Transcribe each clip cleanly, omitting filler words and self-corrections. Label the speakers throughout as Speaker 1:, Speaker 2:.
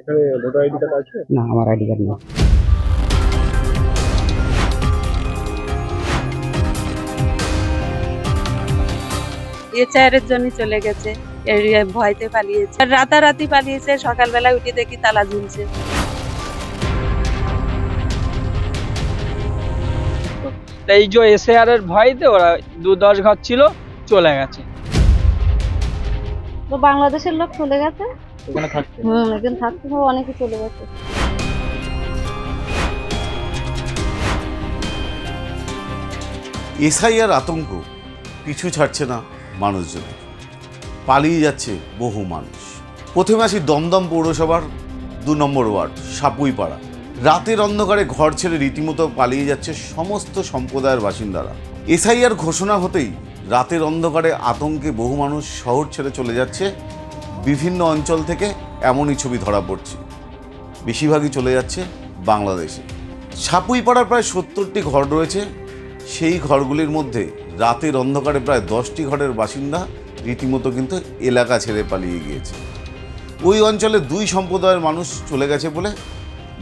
Speaker 1: এখানে voter ID card আছে?
Speaker 2: না, আমার আইডি কার্ড নেই।
Speaker 3: এর জন্য চলে গেছে, ভয়তে পালিয়েছে, রাতারাতি পালিয়েছে। সকালবেলা উঠে দেখি তালা ঝুলছে।
Speaker 4: এই যে এসআর এর ভয়তে ওরা 2-10 ঘর ছিল, চলে গেছে।
Speaker 5: তো বাংলাদেশের লোক চলে গেছে,
Speaker 1: ওখানে থাকছে?
Speaker 5: এখানে থাকতে অনেকে চলে গেছে।
Speaker 6: এসআইআর আতঙ্ক পিছু ছাড়ছে না মানুষজন, পালিয়ে যাচ্ছে বহু মানুষ। প্রথমে আসি দমদম পৌরসভার 2 নম্বর ওয়ার্ড সাপুইপাড়া। রাতের অন্ধকারে ঘর ছেড়ে রীতিমতো পালিয়ে যাচ্ছে সমস্ত সম্প্রদায়ের বাসিন্দারা। এসআইআর ঘোষণা হতেই রাতের অন্ধকারে আতঙ্কে বহু মানুষ শহর ছেড়ে চলে যাচ্ছে। বিভিন্ন অঞ্চল থেকে এমনই ছবি ধরা পড়ছে, বেশিরভাগই চলে যাচ্ছে বাংলাদেশে। সাপুইপাড়ার প্রায় 70টি ঘর রয়েছে। সেই ঘরগুলির মধ্যে রাতের অন্ধকারে প্রায় 10টি ঘরের বাসিন্দা রীতিমতো কিন্তু এলাকা ছেড়ে পালিয়ে গিয়েছে। ওই অঞ্চলে 2 সম্প্রদায়ের মানুষ চলে গেছে বলে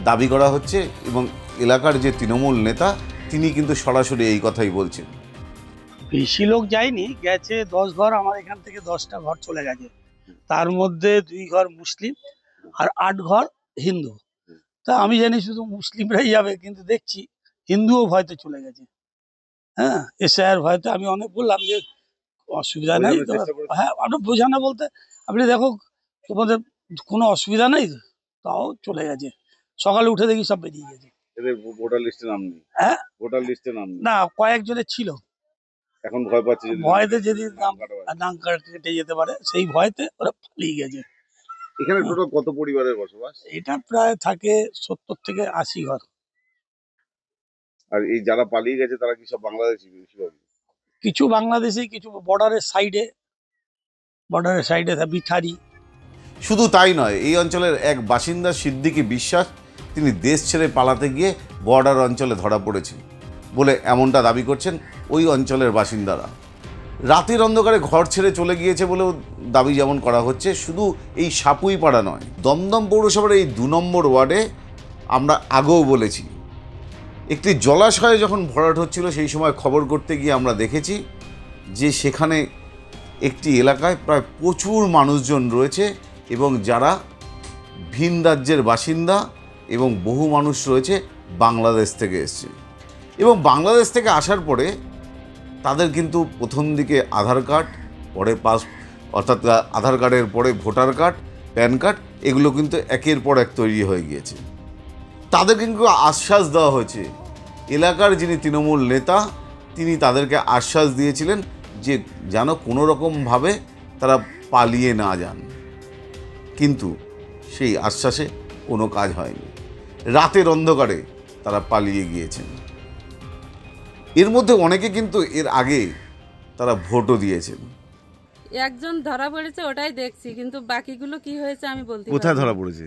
Speaker 6: দাবি করা হচ্ছে, এবং এলাকার যে তৃণমূল নেতা তিনি কিন্তু সরাসরি এই কথাই বলছেন।
Speaker 7: বেশি লোক যায়নি, গেছে 10 ঘর। আমার এখান থেকে 10টা ঘর চলে গেছে, তার মধ্যে 2 ঘর মুসলিম আর 8 ঘর হিন্দু। তা আমি জানি শুধু মুসলিমরাই যাবে, কিন্তু দেখছি হিন্দুও ভয়তে চলে গেছে। হ্যাঁ, এসআইআর ভয়তে আমি অনেক বললাম যে অসুবিধা নেই। হ্যাঁ, আমরা বোঝানো বলতে আপনি দেখো তোমাদের কোনো অসুবিধা নেই, তাও চলে গেছে। সকালে উঠে দেখি সব বেরিয়ে গেছে।
Speaker 6: এদের ভোটার লিস্টে নাম নেই?
Speaker 7: হ্যাঁ,
Speaker 6: ভোটার লিস্টে নাম নেই।
Speaker 7: না, কয়েকজনের ছিল।
Speaker 6: এখন ভয় পাচ্ছে,
Speaker 7: ভয়তে যদি নাম কেটে যেতে পারে, সেই ভয়তে ওরা পালিয়ে গেছে।
Speaker 6: এখানে টোটাল কত পরিবারের বসবাস?
Speaker 7: এটা প্রায় থাকে 70 থেকে 80 ঘর।
Speaker 6: আর এই যারা পালিয়ে গেছে তারা কি সব বাংলাদেশি?
Speaker 7: কিছু বাংলাদেশি, কিছু বর্ডারের সাইডে বিঠারি।
Speaker 6: শুধু তাই নয়, এই অঞ্চলের এক বাসিন্দা সিদ্দিকী বিশ্বাস, তিনি দেশ ছেড়ে পালাতে গিয়ে বর্ডার অঞ্চলে ধরা পড়েছেন বলে এমনটা দাবি করছেন ওই অঞ্চলের বাসিন্দারা। রাতের অন্ধকারে ঘর ছেড়ে চলে গিয়েছে বলেও দাবি যেমন করা হচ্ছে। শুধু এই সাপুইপাড়া নয়, দমদম পৌরসভার এই 2 নম্বর ওয়ার্ডে আমরা আগেও বলেছি, একটি জলাশয়ে যখন ভরাট হচ্ছিল সেই সময় খবর করতে গিয়ে আমরা দেখেছি যে সেখানে একটি এলাকায় প্রায় প্রচুর মানুষজন রয়েছে, এবং যারা ভিন রাজ্যের বাসিন্দা, এবং বহু মানুষ রয়েছে বাংলাদেশ থেকে এসছে। এবং বাংলাদেশ থেকে আসার পরে তাদের কিন্তু প্রথম দিকে আধার কার্ড, পরে অর্থাৎ আধার কার্ডের পরে ভোটার কার্ড, প্যান কার্ড, এগুলো কিন্তু একের পর এক তৈরি হয়ে গিয়েছে। তাদের কিন্তু আশ্বাস দেওয়া হয়েছে, এলাকার যিনি তৃণমূল নেতা তিনি তাদেরকে আশ্বাস দিয়েছিলেন যে যেন কোনো রকমভাবে তারা পালিয়ে না যান, কিন্তু সেই আশ্বাসে কোনো কাজ হয়নি। রাতের অন্ধকারে তারা পালিয়ে গিয়েছেন। এর মধ্যে অনেকে কিন্তু এর আগে তারা ভোটও দিয়েছেন।
Speaker 3: একজন ধরা পড়েছে, ওটাই দেখছি, কিন্তু বাকিগুলো কি হয়েছে আমি বলতে পারবো না।
Speaker 6: কোথায় ধরা পড়েছে?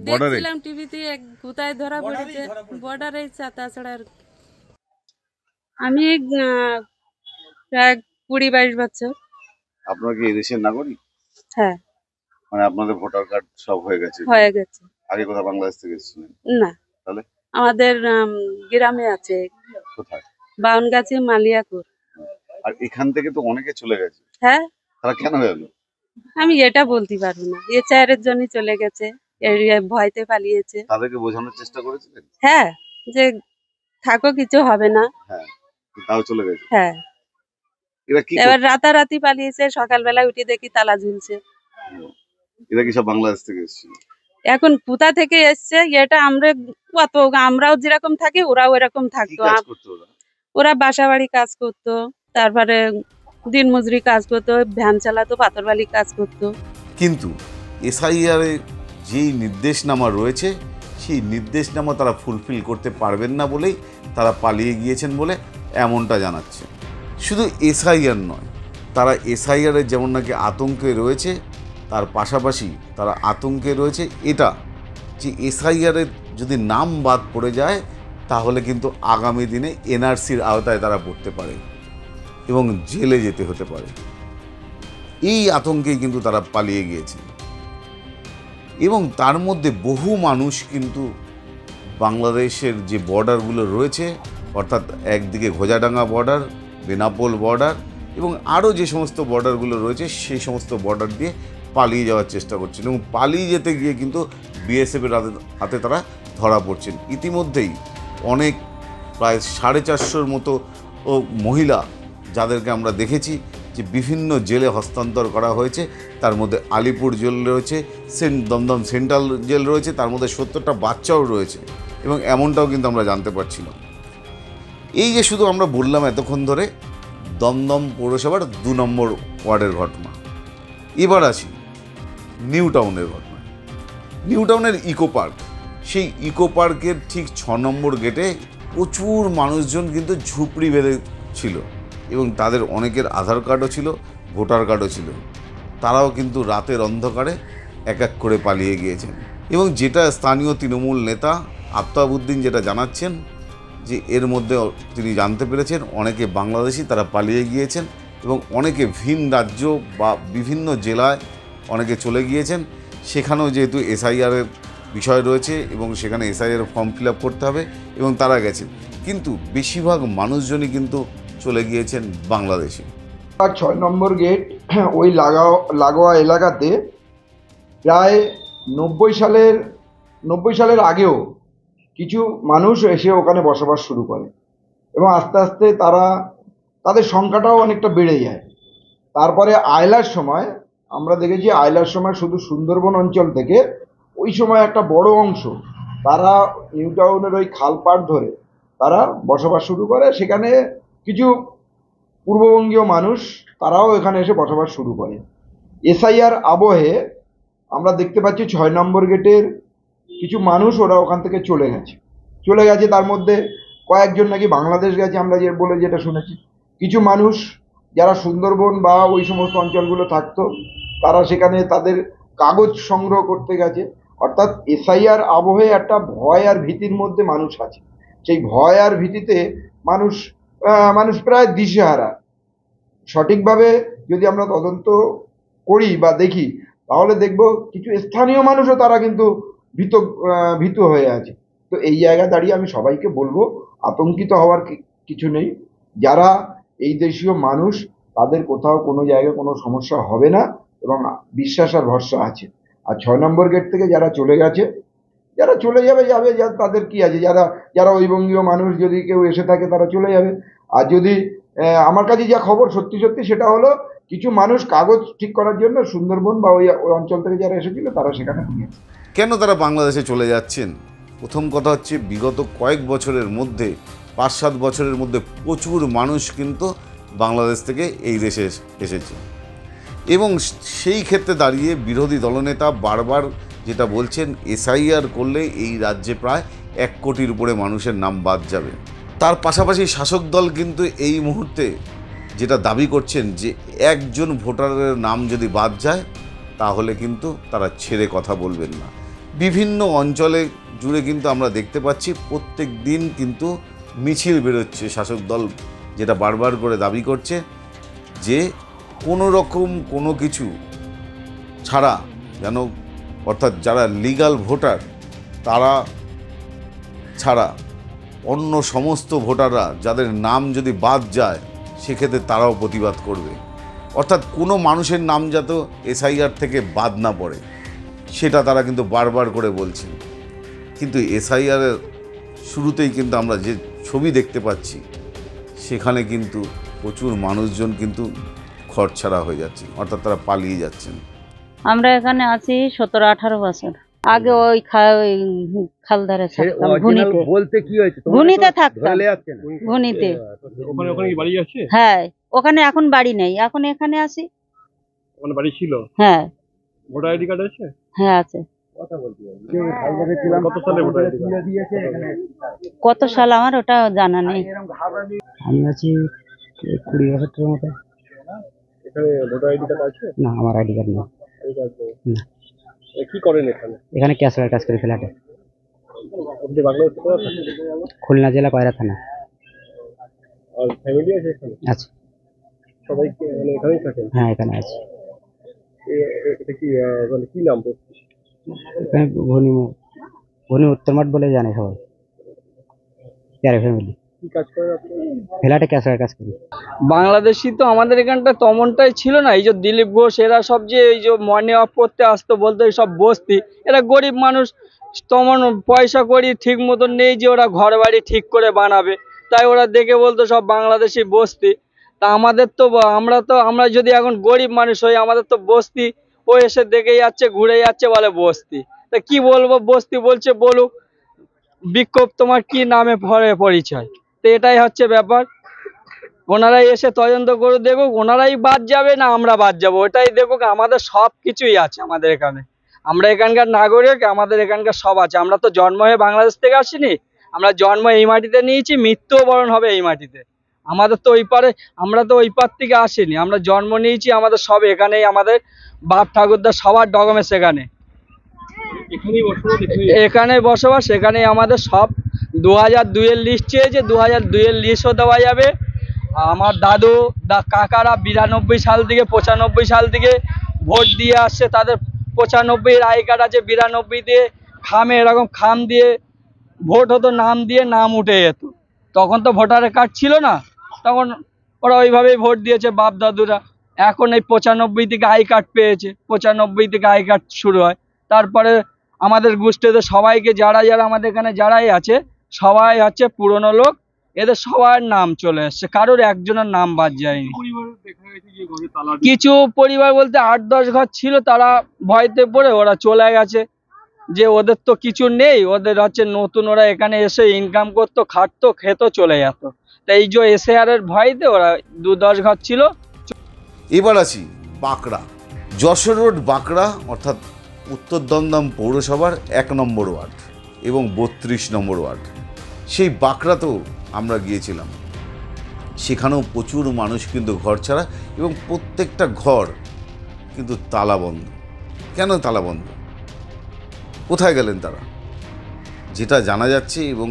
Speaker 3: দেখছিলাম টিভিতে, কোথায় ধরা পড়েছে, বর্ডারে। তাছাড়া আমি প্রায় 20-22 বছর।
Speaker 6: আপনারা কি এদেশের নাগরিক?
Speaker 3: হ্যাঁ।
Speaker 6: মানে আপনাদের ভোটার কার্ড সব হয়ে গেছে? আগে কোথায় বাংলাদেশ থেকে এসেছিলেন?
Speaker 3: না,
Speaker 6: তাহলে
Speaker 3: আমাদের গ্রামে আছে।
Speaker 6: কোথায়?
Speaker 3: বাউনগাছি, মালিয়াপুর।
Speaker 6: আর এখান থেকে তো অনেকে চলে গেছে।
Speaker 3: হ্যাঁ।
Speaker 6: তারা কেন গেল?
Speaker 3: আমি এটা বলতে পারবো না। এর জন্য চলে গেছে, ভয়তে পালিয়েছে।
Speaker 6: তাদেরকে বোঝানোর চেষ্টা করেছিলেন?
Speaker 3: হ্যাঁ, যে থাকো, কিছু হবে না।
Speaker 6: হ্যাঁ, তাও চলে গেছে।
Speaker 3: হ্যাঁ,
Speaker 6: এরা কি
Speaker 3: এবার রাতারাতি পালিয়েছে। সকালবেলা উঠে দেখি তালা ঝুলছে।
Speaker 6: এরা কি সব বাংলাদেশ থেকে এসেছিল?
Speaker 3: এখন কোথা থেকে এসছে এটা আমরাও যেরকম থাকি ওরাও এরকম থাকতো। ওরা বাসাবাড়ি কাজ করতো, তারপরে দিনমজুরি কাজ করতো, ভ্যান চালাতো, পাথরবালি কাজ করতো।
Speaker 6: কিন্তু এসআইআর যেই নির্দেশনামা রয়েছে সেই নির্দেশনামা তারা ফুলফিল করতে পারবেন না বলেই তারা পালিয়ে গিয়েছেন বলে এমনটা জানাচ্ছে। শুধু এসআইআর নয়, তারা এসআইআরের যেমন নাকি আতঙ্কে রয়েছে, তার পাশাপাশি তারা আতঙ্কে রয়েছে এটা যে এসআইআরের যদি নাম বাদ পড়ে যায় তাহলে কিন্তু আগামী দিনে এনআরসির আওতায় তারা পড়তে পারে এবং জেলে যেতে হতে পারে। এই আতঙ্কেই কিন্তু তারা পালিয়ে গিয়েছে। এবং তার মধ্যে বহু মানুষ কিন্তু বাংলাদেশের যে বর্ডারগুলো রয়েছে, অর্থাৎ একদিকে ঘোজাডাঙ্গা বর্ডার, বেনাপোল বর্ডার এবং আরও যে সমস্ত বর্ডারগুলো রয়েছে সেই সমস্ত বর্ডার দিয়ে পালিয়ে যাওয়ার চেষ্টা করছেন এবং পালিয়ে যেতে গিয়ে কিন্তু বিএসএফের হাতে তারা ধরা পড়ছেন। ইতিমধ্যেই অনেক প্রায় 450-র মতো মহিলা যাদেরকে আমরা দেখেছি যে বিভিন্ন জেলে হস্তান্তর করা হয়েছে, তার মধ্যে আলিপুর জেল রয়েছে, দমদম সেন্ট্রাল জেল রয়েছে, তার মধ্যে 70টা বাচ্চাও রয়েছে এবং এমনটাও কিন্তু আমরা জানতে পারছিলাম। এই যে শুধু আমরা বললাম এতক্ষণ ধরে দমদম পৌরসভার 2 নম্বর ওয়ার্ডের ঘটনা, এবার আসি নিউ টাউনের ঘটনা। নিউ টাউনের ইকো পার্ক, সেই ইকো পার্কের ঠিক 6 নম্বর গেটে প্রচুর মানুষজন কিন্তু ঝুপড়ি বেঁধে ছিল এবং তাদের অনেকের আধার কার্ডও ছিল, ভোটার কার্ডও ছিল। তারাও কিন্তু রাতের অন্ধকারে এক এক করে পালিয়ে গিয়েছেন এবং যেটা স্থানীয় তৃণমূল নেতা আফতাবউদ্দিন যেটা জানাচ্ছেন যে এর মধ্যে তিনি জানতে পেরেছেন অনেকে বাংলাদেশি তারা পালিয়ে গিয়েছেন এবং অনেকে ভিন রাজ্য বা বিভিন্ন জেলায় অনেকে চলে গিয়েছেন। সেখানেও যেহেতু এসআইআরের বিষয় রয়েছে এবং সেখানে এসআইআর ফর্ম ফিল আপ করতে হবে এবং তারা গেছেন, কিন্তু বেশিরভাগ মানুষজনই কিন্তু চলে গিয়েছেন বাংলাদেশে।
Speaker 2: 6 নম্বর গেট ওই লাগোয়া এলাকাতে প্রায় 90 সালের আগেও কিছু মানুষ এসে ওখানে বসবাস শুরু করে এবং আস্তে আস্তে তাদের সংখ্যাটাও অনেকটা বেড়ে যায়। তারপরে আয়লার সময় আমরা দেখেছি, আয়লার সময় শুধু সুন্দরবন অঞ্চল থেকে ওই সময় একটা বড় অংশ তারা নিউ টাউনের ওই খালপাড় ধরে তারা বসবাস শুরু করে। সেখানে কিছু পূর্ববঙ্গীয় মানুষ তারাও এখানে এসে বসবাস শুরু করে। এসআইআর আবহে আমরা দেখতে পাচ্ছি 6 নম্বর গেটের কিছু মানুষ ওরা ওখান থেকে চলে গেছে। তার মধ্যে কয়েকজন নাকি বাংলাদেশ গেছে, আমরা যেটা শুনেছি। কিছু মানুষ যারা সুন্দরবন বা ওই সমস্ত অঞ্চলগুলো থাকতো তারা সেখানে তাদের কাগজ সংগ্রহ করতে গেছে। অর্থাৎ এসআইআর আবহে একটা ভয় আর ভীতির মধ্যে মানুষ আছে। সেই ভয় আর ভীতিতে মানুষ প্রায় দিশেহারা। সঠিকভাবে যদি আমরা তদন্ত করি বা দেখি তাহলে দেখব কিছু স্থানীয় মানুষও তারা কিন্তু ভীত হয়ে আছে। তো এই জায়গা দাঁড়িয়ে আমি সবাইকে বলবো আতঙ্কিত হওয়ার কিছু নেই। যারা এই দেশীয় মানুষ তাদের কোথাও কোনো জায়গায় কোনো সমস্যা হবে না এবং বিশ্বাস আর ভরসা আছে। আর 6 নম্বর গেট থেকে যারা চলে গেছে, যারা চলে যাবে তাদের কি আছে, যারা ওই বঙ্গীয় মানুষ যদি কেউ এসে থাকে তারা চলে যাবে। আর যদি আমার কাছে যা খবর সত্যি সেটা হলো কিছু মানুষ কাগজ ঠিক করার জন্য সুন্দরবন বা ওই অঞ্চল থেকে যারা এসেছিল তারা সেখানে গিয়েছে।
Speaker 6: কেন তারা বাংলাদেশে চলে যাচ্ছেন? প্রথম কথা হচ্ছে বিগত কয়েক বছরের মধ্যে 5-7 বছরের মধ্যে প্রচুর মানুষ কিন্তু বাংলাদেশ থেকে এই দেশে এসেছে এবং সেই ক্ষেত্রে দাঁড়িয়ে বিরোধী দলনেতা বারবার যেটা বলছেন এসআইআর করলে এই রাজ্যে প্রায় 1 কোটির উপরে মানুষের নাম বাদ যাবে। তার পাশাপাশি শাসক দল কিন্তু এই মুহূর্তে যেটা দাবি করছেন যে একজন ভোটারের নাম যদি বাদ যায় তাহলে কিন্তু তারা ছেড়ে কথা বলবেন না। বিভিন্ন অঞ্চলে জুড়ে কিন্তু আমরা দেখতে পাচ্ছি প্রত্যেক দিন কিন্তু মিছিল বেরোচ্ছে। শাসক দল যেটা বারবার করে দাবি করছে যে কোনো রকম কোনো কিছু ছাড়া যেন, অর্থাৎ যারা লিগ্যাল ভোটার তারা ছাড়া অন্য সমস্ত ভোটাররা যাদের নাম যদি বাদ যায় সেক্ষেত্রে তারাও প্রতিবাদ করবে। অর্থাৎ কোনো মানুষের নাম যাতে এসআইআর থেকে বাদ না পড়ে সেটা তারা কিন্তু বারবার করে বলছেন। কিন্তু এসআইআরের শুরুতেই কিন্তু আমরা যে ছবি দেখতে পাচ্ছি সেখানে কিন্তু প্রচুর মানুষজন কিন্তু ঘরছাড়া হয়ে যাচ্ছে, অর্থাৎ তারা পালিয়ে যাচ্ছেন।
Speaker 8: আমরা এখানে আছি 17-18 বছর আগে ওই খালধারে থাকতাম,
Speaker 1: বলতে কি হয়েছে?
Speaker 8: ঘুনিতে থাকতাম, ঘুনিতে।
Speaker 1: ওখানে কি বাড়ি আছে?
Speaker 8: হ্যাঁ, ওখানে এখন বাড়ি নেই, এখন এখানে আছি।
Speaker 1: ওখানে বাড়ি ছিল?
Speaker 8: হ্যাঁ।
Speaker 1: ভোটার আইডি কার্ড আছে?
Speaker 8: হ্যাঁ আছে।
Speaker 1: কত সালে ভোটার আইডি কার্ড দিয়েছে?
Speaker 8: কত সাল আমার ওটা জানা নেই।
Speaker 9: আমি আছি 20 বছরের মতো।
Speaker 1: এখানে ভোটার আইডি কার্ড আছে?
Speaker 9: না, আমার আইডি কার্ড নেই।
Speaker 1: না। কি করেন এখানে?
Speaker 9: এখানে ক্যাশওয়ার কাজ করে ফ্ল্যাটে।
Speaker 1: আপনি বাংলাদেশে কোথায় থাকেন?
Speaker 9: খুলনা জেলা কয়রা থানা।
Speaker 1: আর ফ্যামিলি আছে এখানে?
Speaker 9: আছে।
Speaker 1: সবাই কি মানে এখানেই থাকেন?
Speaker 9: হ্যাঁ, এখানে আছে।
Speaker 1: এটা কি মানে কি নাম?
Speaker 9: এখানে ঘনি উত্তর মাঠ বলে জানে সবাই। প্যারে ফ্যামিলি
Speaker 1: কি কাজ করেন আপনি?
Speaker 9: ফ্ল্যাটে ক্যাশার কাজ করি।
Speaker 4: বাংলাদেশি তো আমাদের এখানটা তেমনটাই ছিল না। এই যে দিলীপ ঘোষ এরা সব যে এই যে মর্নিং ওয়াক করতে আসতো, বলতো এই সব বস্তি, এরা গরিব মানুষ, তেমন পয়সা করি ঠিক মতন নেই যে ওরা ঘর বাড়ি ঠিক করে বানাবে, তাই ওরা দেখে বলতো সব বাংলাদেশি বস্তি। তা আমাদের তো আমরা যদি এখন গরিব মানুষ হই, আমাদের তো বস্তি, ও এসে দেখে যাচ্ছে ঘুরে যাচ্ছে বলে বস্তি। তা কি বলবো, বস্তি বলছে বলুক, বিক্ষোভ তোমার কি নামে পরিচয়। তো এটাই হচ্ছে ব্যাপার। ওনারাই এসে তদন্ত করে দেখুক, ওনারাই বাদ যাবে না আমরা বাদ যাবো, ওটাই দেখুক। আমাদের সব কিছুই আছে আমাদের এখানে, আমরা এখানকার নাগরিক, আমাদের এখানকার সব আছে। আমরা তো জন্ম হয়ে বাংলাদেশ থেকে আসিনি, আমরা জন্ম এই মাটিতে নিয়েছি, মৃত্যুও বরণ হবে এই মাটিতে। আমাদের তো ওই পারে, আমরা তো ওই পার থেকে আসিনি, আমরা জন্ম নিয়েছি, আমাদের সব এখানেই, আমাদের বাপ ঠাকুরদা সবার ডকুমেন্টস এখানে, এখানে বসবাস, এখানেই আমাদের সব। 2002-এর লিস্ট চেয়েছে, 2002-এর লিস্টও দেওয়া যাবে। আমার দাদু কাকারা 92 সাল থেকে 95 সাল থেকে ভোট দিয়ে আসছে, তাদের 95-এর আই কার্ড আছে, 92 দিয়ে খামে এরকম খাম দিয়ে ভোট হতো, নাম দিয়ে নাম উঠে যেত। তখন তো ভোটারের কার্ড ছিল না, তখন ওরা ওইভাবেই ভোট দিয়েছে বাপ দাদুরা। এখন এই 95 থেকে আই কার্ড পেয়েছে, 95 থেকে আই কার্ড শুরু হয়। তারপরে আমাদের গোষ্ঠীতে সবাইকে যারা আমাদের এখানে যারাই আছে সবাই হচ্ছে পুরনো লোক, এদের সবার নাম চলে এসছে, কারোর একজনের নাম বাদ যায়নি। কিছু পরিবার বলতে 8-10 ঘর ছিল, তারা ভয়তে পড়ে ওরা চলে গেছে, যে ওদের তো কিছু নেই, ওদের হচ্ছে নতুন, ওরা এখানে এসে ইনকাম করতো, খাটতো, খেতো, চলে যেত। তাই এই যে এসআইআর ভয়তে ওরা 2-10 ঘর ছিল।
Speaker 6: এবার আছি বাঁকড়া, যশোর রোড বাঁকড়া, অর্থাৎ উত্তর দমদম পৌরসভার 1 নম্বর ওয়ার্ড এবং 32 নম্বর ওয়ার্ড। সেই বাঁকড়াতেও আমরা গিয়েছিলাম, সেখানেও প্রচুর মানুষ কিন্তু ঘর ছাড়া, এবং প্রত্যেকটা ঘর কিন্তু তালাবন্ধ। কেন তালাবন্ধ? কোথায় গেলেন তারা? যেটা জানা যাচ্ছে, এবং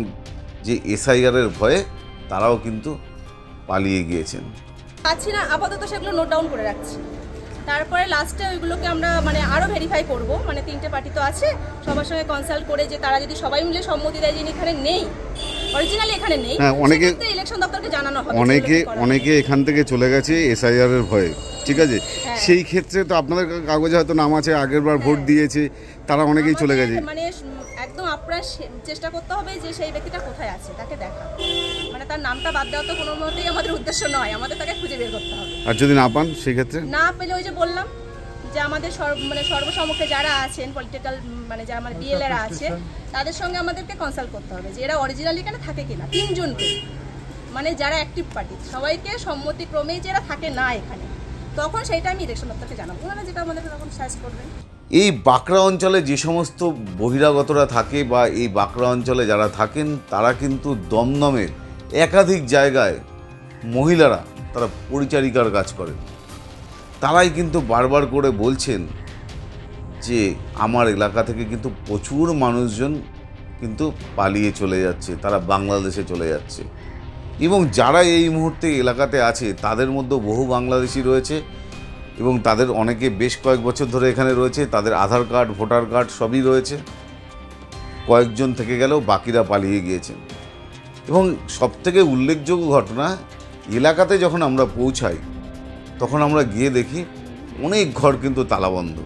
Speaker 6: যে এসআইআরের ভয়ে তারাও কিন্তু পালিয়ে গিয়েছেন।
Speaker 10: পাচ্ছি না, আপাতত সেগুলো নোট ডাউন করে রাখছি, তারপরে লাস্টে ওইগুলোকে আমরা মানে আরও ভেরিফাই করব। মানে 3টে পার্টি তো আছে, সবার সঙ্গে কনসাল্ট করে যে তারা যদি সবাই মিলে সম্মতি দেয় যে এখানে নেই, অরিজিনালি এখানে নেই,
Speaker 11: অনেকে
Speaker 10: ইলেকশন দপ্তরকে জানানো হবে।
Speaker 11: অনেকে এখান থেকে চলে গেছে এসআইআর এর ভয়ে, ঠিক আছে। সেই ক্ষেত্রে তো আপনাদের কাগজে হয়তো নাম আছে, আগের বার ভোট দিয়েছে, তারা অনেকেই চলে গেছে।
Speaker 10: মানে একদম আপনার চেষ্টা করতে হবে যে সেই ব্যক্তিটা কোথায় আছে তাকে দেখা, মানে তার নামটা বাদ দেওয়া তো কোনো মতেই আমাদের উদ্দেশ্য নয়, আমাদের তাকে খুঁজে বের করতে হবে।
Speaker 11: আর যদি না পান সেই ক্ষেত্রে,
Speaker 10: না পেলে ওই যে বললাম যে আমাদের সর্বসম্মুখে যারা আছেন পলিটিক্যাল, মানে যারা আমার বিএলএরা আছে, তাদের সঙ্গে আমাদেরকে কনসাল্ট করতে হবে যে এরা অরিজিনালি এখানে থাকে কিনা। 3 জনকে, মানে যারা অ্যাক্টিভ পার্টি, সবাইকে সম্মতিক্রমেই যারা থাকে না এখানে, তখন সেইটা আমি ইলেকশন দপ্তরকে জানাবো, ওনারা যেটা আমাদের তখন সাজেস্ট করবেন।
Speaker 6: এই বাঁকড়া অঞ্চলে যে সমস্ত বহিরাগতরা থাকে বা এই বাঁকড়া অঞ্চলে যারা থাকেন, তারা কিন্তু দমদমের একাধিক জায়গায় মহিলারা তারা পরিচারিকার কাজ করেন। তারাই কিন্তু বারবার করে বলছেন যে আমার এলাকা থেকে কিন্তু প্রচুর মানুষজন কিন্তু পালিয়ে চলে যাচ্ছে, তারা বাংলাদেশে চলে যাচ্ছে। এবং যারা এই মুহূর্তে এলাকাতে আছে তাদের মধ্যে বহু বাংলাদেশি রয়েছে, এবং তাদের অনেকে বেশ কয়েক বছর ধরে এখানে রয়েছে, তাদের আধার কার্ড, ভোটার কার্ড সবই রয়েছে। কয়েকজন থেকে গেলেও বাকিরা পালিয়ে গিয়েছেন। এবং সবথেকে উল্লেখযোগ্য ঘটনা, এলাকাতে যখন আমরা পৌঁছাই তখন আমরা গিয়ে দেখি অনেক ঘর কিন্তু তালাবন্ধ,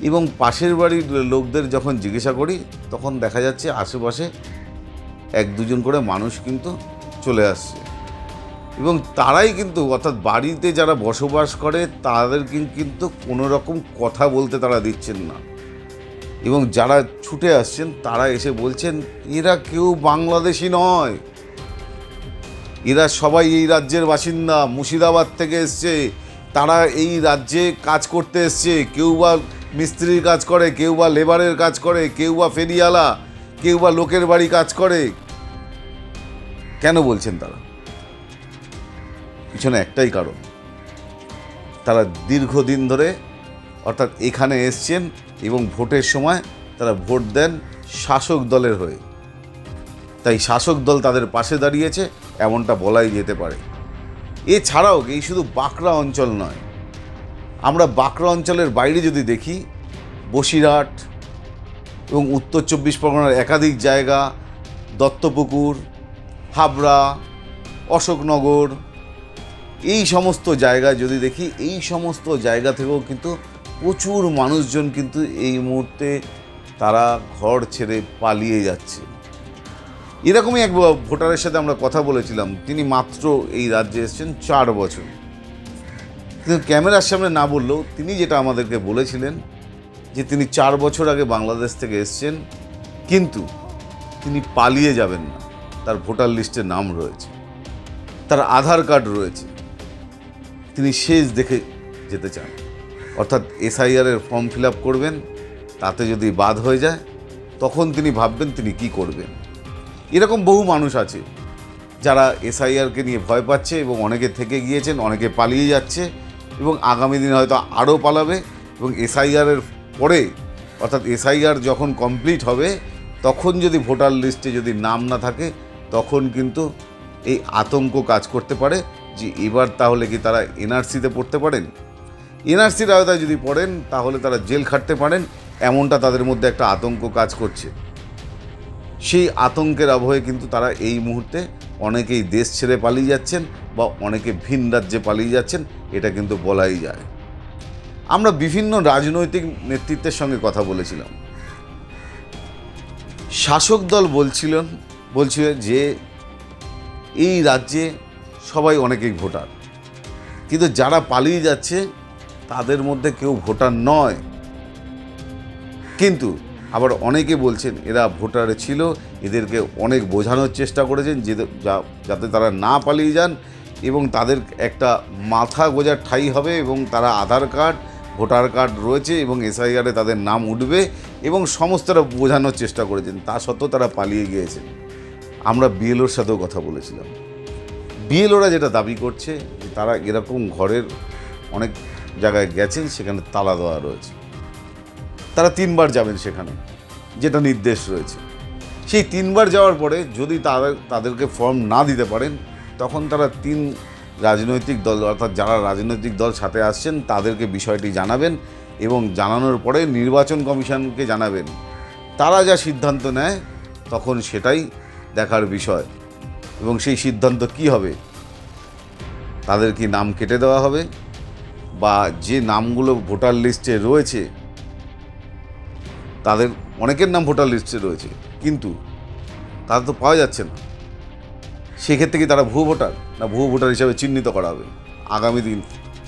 Speaker 6: এবং পাশের বাড়ির লোকদের যখন জিজ্ঞাসা করি তখন দেখা যাচ্ছে আশেপাশে 1-2 করে মানুষ কিন্তু চলে আসছে, এবং তারাই কিন্তু, অর্থাৎ বাড়িতে যারা বসবাস করে তাদেরকে কিন্তু কোনো রকম কথা বলতে তারা দিচ্ছেন না। এবং যারা ছুটে আসছেন তারা এসে বলছেন এরা কেউ বাংলাদেশি নয়, এরা সবাই এই রাজ্যের বাসিন্দা, মুর্শিদাবাদ থেকে এসছে, তারা এই রাজ্যে কাজ করতে এসছে। কেউ বা মিস্ত্রির কাজ করে, কেউ বা লেবারের কাজ করে, কেউ বা ফেরিওয়ালা, কেউ বা লোকের বাড়ি কাজ করে। কেন বলছেন তারা? পিছনে একটাই কারণ, তারা দীর্ঘদিন ধরে অর্থাৎ এখানে এসছেন এবং ভোটের সময় তারা ভোট দেন শাসক দলের হয়ে, তাই শাসক দল তাদের পাশে দাঁড়িয়েছে এমনটা বলাই যেতে পারে। এছাড়াও এই শুধু বাঁকড়া অঞ্চল নয়, আমরা বাঁকড়া অঞ্চলের বাইরে যদি দেখি বসিরহাট এবং উত্তর 24 পরগনার একাধিক জায়গা, দত্তপুকুর, হাবড়া, অশোকনগর, এই সমস্ত জায়গায় যদি দেখি, এই সমস্ত জায়গা থেকেও কিন্তু প্রচুর মানুষজন কিন্তু এই মুহূর্তে তারা ঘর ছেড়ে পালিয়ে যাচ্ছে। এরকমই এক ভোটারের সাথে আমরা কথা বলেছিলাম, তিনি মাত্র এই রাজ্যে এসেছেন 4 বছর, কিন্তু ক্যামেরার সামনে না বললেও তিনি যেটা আমাদেরকে বলেছিলেন যে তিনি 4 বছর আগে বাংলাদেশ থেকে এসেছেন, কিন্তু তিনি পালিয়ে যাবেন না, তার ভোটার লিস্টে নাম রয়েছে, তার আধার কার্ড রয়েছে, তিনি শেষ দেখে যেতে চান। অর্থাৎ এসআইআরের ফর্ম ফিল আপ করবেন, তাতে যদি বাদ হয়ে যায় তখন তিনি ভাববেন তিনি কি করবেন। এরকম বহু মানুষ আছে যারা এসআইআরকে নিয়ে ভয় পাচ্ছে এবং অনেকে থেকে গিয়েছেন, অনেকে পালিয়ে যাচ্ছে এবং আগামী দিনে হয়তো আরও পালাবে। এবং এসআইআরের পরে, অর্থাৎ এসআইআর যখন কমপ্লিট হবে তখন যদি ভোটার লিস্টে যদি নাম না থাকে, তখন কিন্তু এই আতঙ্ক কাজ করতে পারে যে এবার তাহলে কি তারা এনআরসিতে পড়তে পারেন, এনআরসির আওতায় যদি পড়েন তাহলে তারা জেল খাটতে পারেন, এমনটা তাদের মধ্যে একটা আতঙ্ক কাজ করছে। সেই আতঙ্কের আবহে কিন্তু তারা এই মুহূর্তে অনেকেই দেশ ছেড়ে পালিয়ে যাচ্ছেন বা অনেকে ভিন রাজ্যে পালিয়ে যাচ্ছেন, এটা কিন্তু বলাই যায়। আমরা বিভিন্ন রাজনৈতিক নেতৃত্বের সঙ্গে কথা বলেছিলাম। শাসক দল বলছিল যে এই রাজ্যে সবাই অনেকেই ভোটার, কিন্তু যারা পালিয়ে যাচ্ছে তাদের মধ্যে কেউ ভোটার নয়। কিন্তু আবার অনেকে বলছেন এরা ভোটার ছিল, এদেরকে অনেক বোঝানোর চেষ্টা করেছেন যাতে তারা না পালিয়ে যান এবং তাদের একটা মাথা গোঁজার ঠাঁই হবে এবং তারা আধার কার্ড, ভোটার কার্ড রয়েছে এবং এসআইআরে তাদের নাম উঠবে এবং সমস্তটা বোঝানোর চেষ্টা করেছেন। তা সত্ত্বেও তারা পালিয়ে গিয়েছেন। আমরা বিএলওর সাথেও কথা বলেছিলাম। বিএলওরা যেটা দাবি করছে যে তারা এরকম ঘরের অনেক জায়গায় গেছেন, সেখানে তালা দেওয়া রয়েছে, তারা 3 বার যাবেন সেখানে, যেটা নির্দেশ রয়েছে। সেই 3 বার যাওয়ার পরে যদি তাদেরকে ফর্ম না দিতে পারেন, তখন তারা 3 রাজনৈতিক দল, অর্থাৎ যারা রাজনৈতিক দল সাথে আসছেন তাদেরকে বিষয়টি জানাবেন এবং জানানোর পরে নির্বাচন কমিশনকে জানাবেন। তারা যা সিদ্ধান্ত নেয় তখন সেটাই দেখার বিষয় এবং সেই সিদ্ধান্ত কি হবে, তাদের কি নাম কেটে দেওয়া হবে বা যে নামগুলো ভোটার লিস্টে রয়েছে, তাদের অনেকের নাম ভোটার লিস্টে রয়েছে কিন্তু তারা তো পাওয়া যাচ্ছে না, সেক্ষেত্রে কি তারা ভুয়ো ভোটার না ভুয়ো ভোটার হিসাবে চিহ্নিত করা হবে? আগামী দিন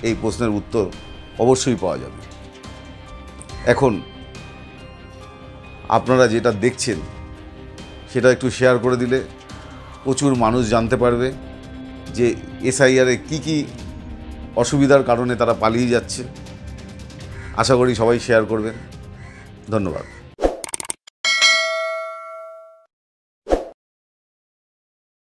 Speaker 6: এই প্রশ্নের উত্তর অবশ্যই পাওয়া যাবে। এখন আপনারা যেটা দেখছেন সেটা একটু শেয়ার করে দিলে প্রচুর মানুষ জানতে পারবে যে এসআইআরে কি অসুবিধার কারণে তারা পালিয়ে যাচ্ছে। আশা করি সবাই শেয়ার করবেন। ধন্যবাদ।